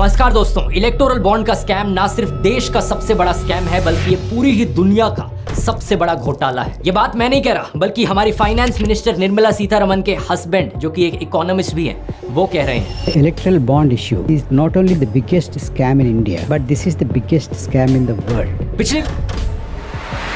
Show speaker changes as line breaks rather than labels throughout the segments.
नमस्कार दोस्तों, electoral bond का स्कैम ना सिर्फ देश का सबसे बड़ा स्कैम है बल्कि ये पूरी ही दुनिया का सबसे बड़ा घोटाला है। ये बात मैं नहीं कह रहा बल्कि हमारी फाइनेंस मिनिस्टर निर्मला सीतारमण के हस्बैंड जो कि एक इकोनॉमिस्ट भी हैं, वो कह रहे हैं।
Electoral bond issue is not only the biggest scam in India, but this is the biggest scam in the world.
पिछले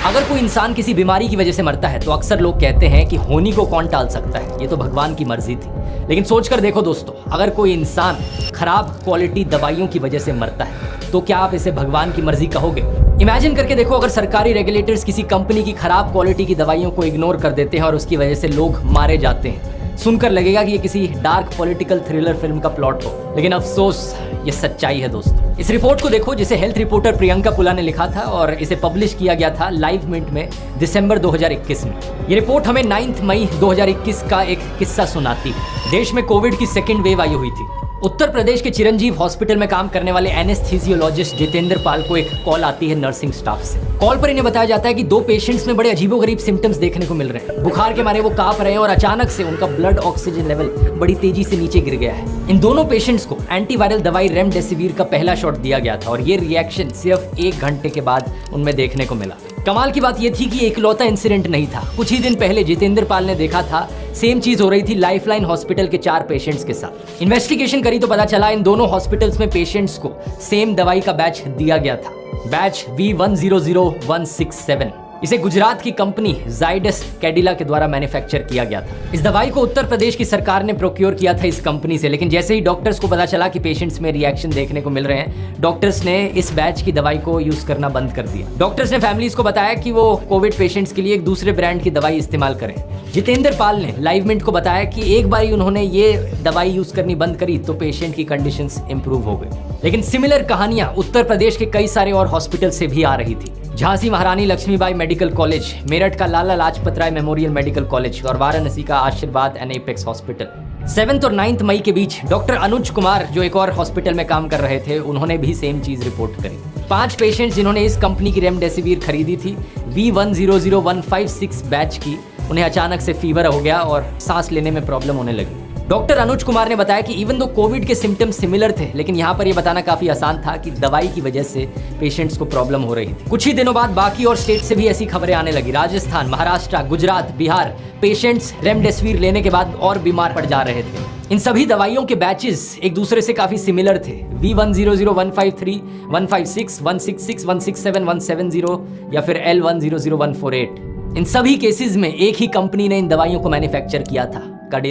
अगर कोई इंसान किसी बीमारी की वजह से मरता है तो अक्सर लोग कहते हैं कि होनी को कौन टाल सकता है, ये तो भगवान की मर्जी थी। लेकिन सोचकर देखो दोस्तों, अगर कोई इंसान खराब क्वालिटी दवाइयों की वजह से मरता है तो क्या आप इसे भगवान की मर्जी कहोगे? इमेजिन करके देखो, अगर सरकारी रेगुलेटर्स किसी कंपनी की खराब क्वालिटी की दवाइयों को इग्नोर कर देते हैं और उसकी वजह से लोग मारे जाते हैं, सुनकर लगेगा कि ये किसी डार्क पॉलिटिकल थ्रिलर फिल्म का प्लॉट हो, लेकिन अफसोस ये सच्चाई है दोस्तों। इस रिपोर्ट को देखो जिसे हेल्थ रिपोर्टर प्रियंका पुला ने लिखा था और इसे पब्लिश किया गया था लाइव मिंट में दिसंबर 2021 में। ये रिपोर्ट हमें 9 मई 2021 का एक किस्सा सुनाती है। देश में कोविड की सेकेंड वेव आई हुई थी। उत्तर प्रदेश के चिरंजीव हॉस्पिटल में काम करने वाले एनेस्थीसियोलॉजिस्ट जितेंद्र पाल को एक कॉल आती है नर्सिंग स्टाफ से। कॉल पर इन्हें बताया जाता है कि 2 पेशेंट्स में बड़े अजीबोगरीब सिम्टम्स देखने को मिल रहे हैं। बुखार के मारे वो कांप रहे हैं और अचानक से उनका ब्लड ऑक्सीजन लेवल बड़ी तेजी से नीचे गिर गया है। इन दोनों पेशेंट्स को एंटीवायरल दवाई रेमडेसिविर का पहला शॉट दिया गया था और ये रिएक्शन सिर्फ 1 घंटे के बाद उनमें देखने को मिला। कमाल की बात यह थी कि इकलौता इंसिडेंट नहीं था। कुछ ही दिन पहले जितेंद्र पाल ने देखा था सेम चीज हो रही थी लाइफलाइन हॉस्पिटल के 4 पेशेंट्स के साथ। इन्वेस्टिगेशन करी तो पता चला इन दोनों हॉस्पिटल्स में पेशेंट्स को सेम दवाई का बैच दिया गया था, बैच V100167। इसे गुजरात की कंपनी जाइडस कैडिला के द्वारा मैन्युफैक्चर किया गया था। इस दवाई को उत्तर प्रदेश की सरकार ने प्रोक्योर किया था इस कंपनी से, लेकिन जैसे ही डॉक्टर्स को पता चला कि पेशेंट्स में रिएक्शन देखने को मिल रहे हैं, डॉक्टर्स ने इस बैच की दवाई को यूज करना बंद कर दिया। डॉक्टर्स ने फैमिलीज को बताया कि वो कोविड पेशेंट्स के लिए एक दूसरे ब्रांड की दवाई इस्तेमाल करें। जितेंद्र पाल ने लाइव मिंट को बताया कि एक बार ही उन्होंने ये दवाई यूज करनी बंद करी तो पेशेंट की कंडीशंस इंप्रूव हो गई। लेकिन सिमिलर कहानियां उत्तर प्रदेश के कई सारे और हॉस्पिटल से भी आ रही थी। झांसी महारानी लक्ष्मीबाई मेडिकल कॉलेज, मेरठ का Lala Lajpat Rai memorial medical college और वाराणसी का आशीर्वाद एंड एपेक्स हॉस्पिटल। 7 और 9 मई के बीच डॉक्टर अनुज कुमार जो एक और हॉस्पिटल में काम कर रहे थे, उन्होंने भी सेम चीज रिपोर्ट करी। 5 पेशेंट्स जिन्होंने इस कंपनी की रेमडेसिविर खरीदी थी V100156 बैच की, उन्हें अचानक से फीवर हो गया और सांस लेने में प्रॉब्लम होने लगी। डॉक्टर अनुज कुमार ने बताया कि इवन दो कोविड के सिम्टम्स सिमिलर थे, लेकिन यहाँ पर यह बताना काफी आसान था कि दवाई की वजह से पेशेंट्स को प्रॉब्लम हो रही थी। कुछ ही दिनों बाद बाकी और स्टेट से भी ऐसी खबरें आने लगी। राजस्थान, महाराष्ट्र, गुजरात, बिहार, पेशेंट्स रेमडेसिविर लेने के बाद और बीमार पड़ जा रहे थे। इन सभी दवाइयों के बैचेस एक दूसरे से काफी सिमिलर थे। V100153, 156, 166, 167, 170 या फिर L100148। इन सभी केसेस में एक ही कंपनी ने इन दवाइयों को मैन्युफैक्चर किया था।